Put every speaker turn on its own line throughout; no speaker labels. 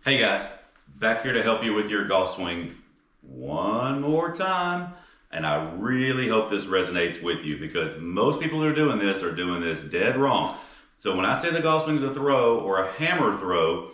Hey guys, back here to help you with your golf swing one more time. And I really hope this resonates with you because most people who are doing this dead wrong. So when I say the golf swing is a throw or a hammer throw,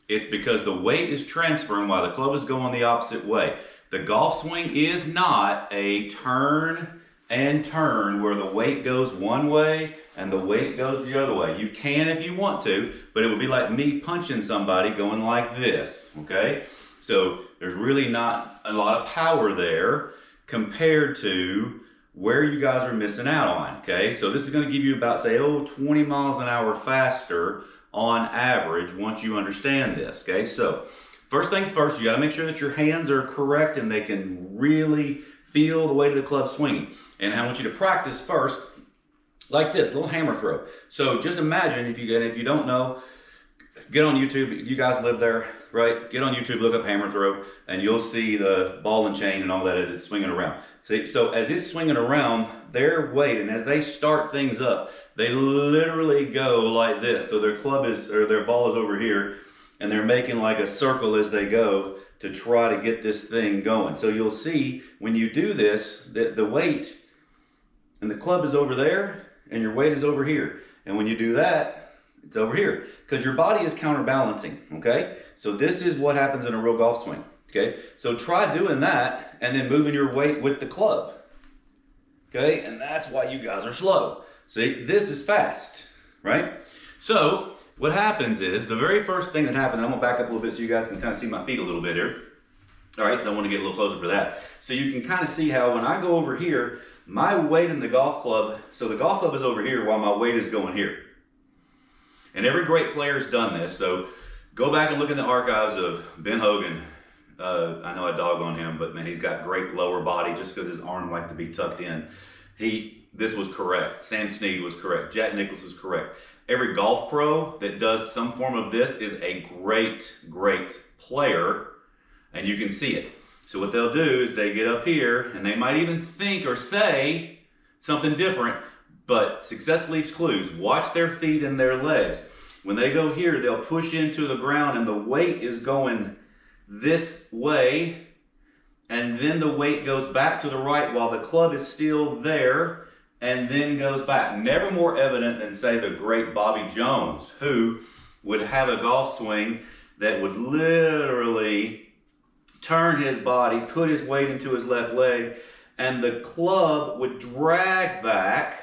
it's because the weight is transferring while the club is going the opposite way. The golf swing is not a turn and turn where the weight goes one way and the weight goes the other way. You can if you want to, but it would be like me punching somebody going like this, okay? So there's really not a lot of power there compared to where you guys are missing out on, okay? So this is gonna give you about, say, 20 miles an hour faster on average once you understand this, okay? So first things first, you gotta make sure that your hands are correct and they can really feel the weight of the club swinging. And I want you to practice first like this, little hammer throw. So just imagine, if you don't know, get on YouTube. You guys live there, right? Get on YouTube, look up hammer throw, and you'll see the ball and chain and all that as it's swinging around. See, so as it's swinging around, their weight, and as they start things up, they literally go like this. So their their ball is over here, and they're making like a circle as they go to try to get this thing going. So you'll see when you do this, that the weight and the club is over there, and your weight is over here. And when you do that, it's over here because your body is counterbalancing, okay? So this is what happens in a real golf swing, okay? So try doing that and then moving your weight with the club, okay? And that's why you guys are slow. See, this is fast, right? So what happens is, the very first thing that happens, and I'm gonna back up a little bit so you guys can kind of see my feet a little bit here. All right, so I want to get a little closer for that. So you can kind of see how when I go over here, my weight in the golf club, so the golf club is over here while my weight is going here. And every great player has done this. So go back and look in the archives of Ben Hogan. I know I dog on him, but man, he's got great lower body just because his arm liked to be tucked in. This was correct. Sam Snead was correct. Jack Nicklaus was correct. Every golf pro that does some form of this is a great, great player, and you can see it. So what they'll do is they get up here and they might even think or say something different, but success leaves clues. Watch their feet and their legs. When they go here, they'll push into the ground and the weight is going this way, and then the weight goes back to the right while the club is still there and then goes back. Never more evident than, say, the great Bobby Jones, who would have a golf swing that would literally turn his body, put his weight into his left leg, and the club would drag back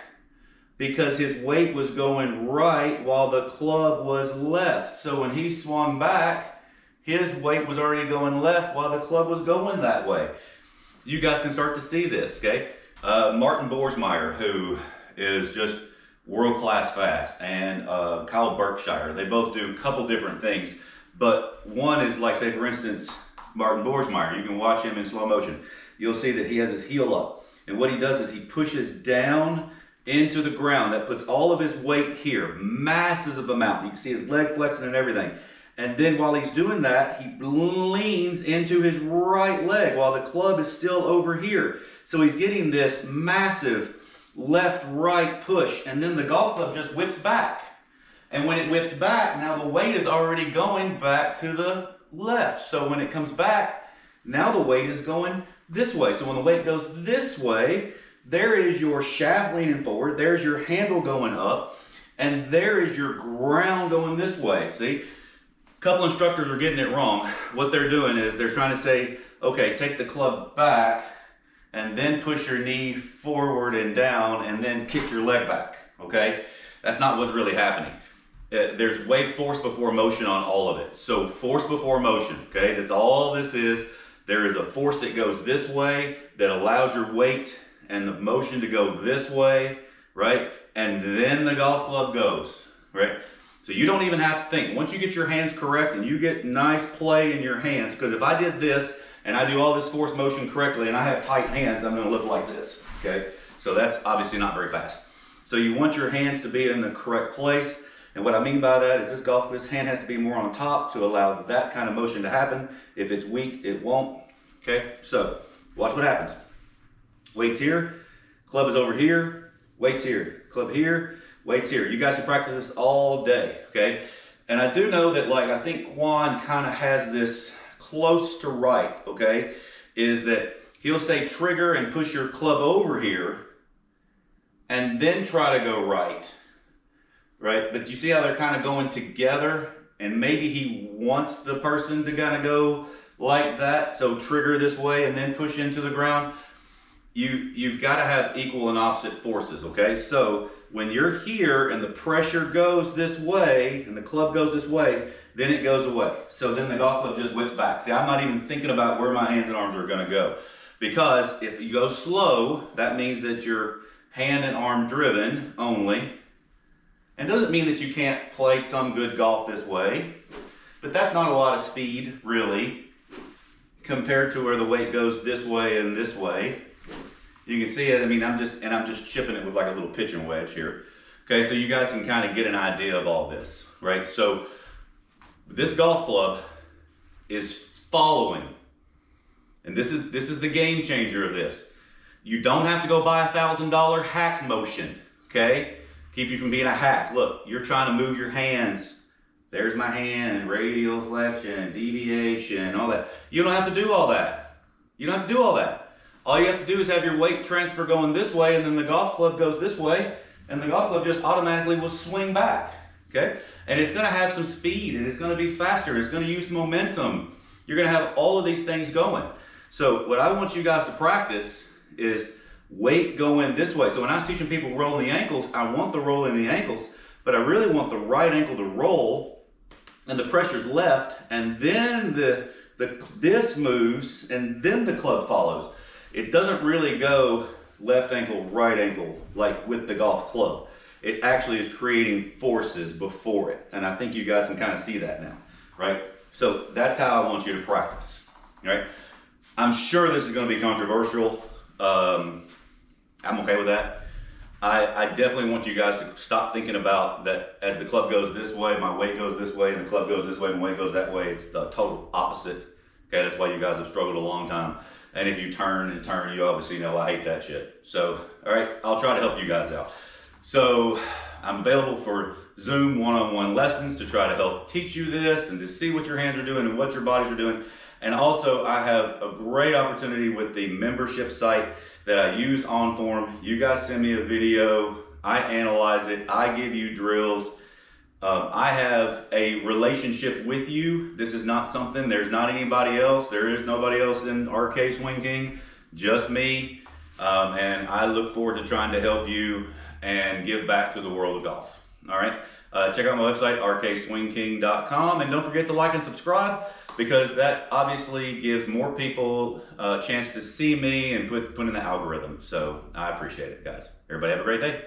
because his weight was going right while the club was left. So when he swung back, his weight was already going left while the club was going that way. You guys can start to see this, okay? Martin Boersmeyer, who is just world-class fast, and Kyle Berkshire, they both do a couple different things, but one is like, say for instance, Martin Boersmeyer. You can watch him in slow motion. You'll see that he has his heel up. And what he does is he pushes down into the ground. That puts all of his weight here, masses of amount. You can see his leg flexing and everything. And then while he's doing that, he leans into his right leg while the club is still over here. So he's getting this massive left-right push. And then the golf club just whips back. And when it whips back, now the weight is already going back to the left. So when it comes back, now the weight is going this way. So when the weight goes this way, there is your shaft leaning forward, there's your handle going up, and there is your ground going this way. See, a couple instructors are getting it wrong. What they're doing is they're trying to say, okay, take the club back and then push your knee forward and down and then kick your leg back, okay? That's not what's really happening. There's way force before motion on all of it. So force before motion, okay? That's all this is. There is a force that goes this way that allows your weight and the motion to go this way, right? And then the golf club goes, right? So you don't even have to think. Once you get your hands correct and you get nice play in your hands, because if I did this and I do all this force motion correctly and I have tight hands, I'm gonna look like this, okay? So that's obviously not very fast. So you want your hands to be in the correct place. And what I mean by that is this hand has to be more on top to allow that kind of motion to happen. If it's weak, it won't. Okay, so watch what happens. Weight's here, club is over here, weight's here, club here, weight's here. You guys can practice this all day, okay? And I do know that, like, I think Quan kind of has this close to right, okay? Is that he'll say trigger and push your club over here and then try to go right, right? But you see how they're kind of going together? And maybe he wants the person to kind of go like that. So trigger this way and then push into the ground. You've got to have equal and opposite forces, okay? So when you're here and the pressure goes this way and the club goes this way, then it goes away. So then the golf club just whips back. See, I'm not even thinking about where my hands and arms are gonna go. Because if you go slow, that means that you're hand and arm driven only. And doesn't mean that you can't play some good golf this way, but that's not a lot of speed, really, compared to where the weight goes this way and this way. You can see it. I mean, I'm just chipping it with like a little pitching wedge here. Okay, so you guys can kind of get an idea of all this, right? So this golf club is following, and this is the game changer of this. You don't have to go buy a $1,000 hack motion, okay? Keep you from being a hack. Look, you're trying to move your hands. There's my hand, radial flexion, deviation, all that. You don't have to do all that. You don't have to do all that. All you have to do is have your weight transfer going this way, and then the golf club goes this way, and the golf club just automatically will swing back, okay? And it's gonna have some speed, and it's gonna be faster, it's gonna use momentum. You're gonna have all of these things going. So what I want you guys to practice is weight going this way. So when I was teaching people rolling the ankles, I want the roll in the ankles, but I really want the right ankle to roll, and the pressure's left, and then this moves, and then the club follows. It doesn't really go left ankle, right ankle, like with the golf club. It actually is creating forces before it. And I think you guys can kind of see that now, right? So that's how I want you to practice, right? I'm sure this is going to be controversial. I'm okay with that. I definitely want you guys to stop thinking about that as the club goes this way, my weight goes this way, and the club goes this way, my weight goes that way. It's the total opposite. Okay, that's why you guys have struggled a long time. And if you turn and turn, you obviously know I hate that shit. So, all right, I'll try to help you guys out. So I'm available for Zoom one-on-one lessons to try to help teach you this and to see what your hands are doing and what your bodies are doing. And also I have a great opportunity with the membership site that I use on form. You guys send me a video, I analyze it, I give you drills. I have a relationship with you. This is not something, there's not anybody else. There is nobody else in RK Swing King, just me. And I look forward to trying to help you and give back to the world of golf. All right, check out my website, rkswingking.com, and don't forget to like and subscribe, because that obviously gives more people a chance to see me and put in the algorithm. So I appreciate it, guys. Everybody have a great day.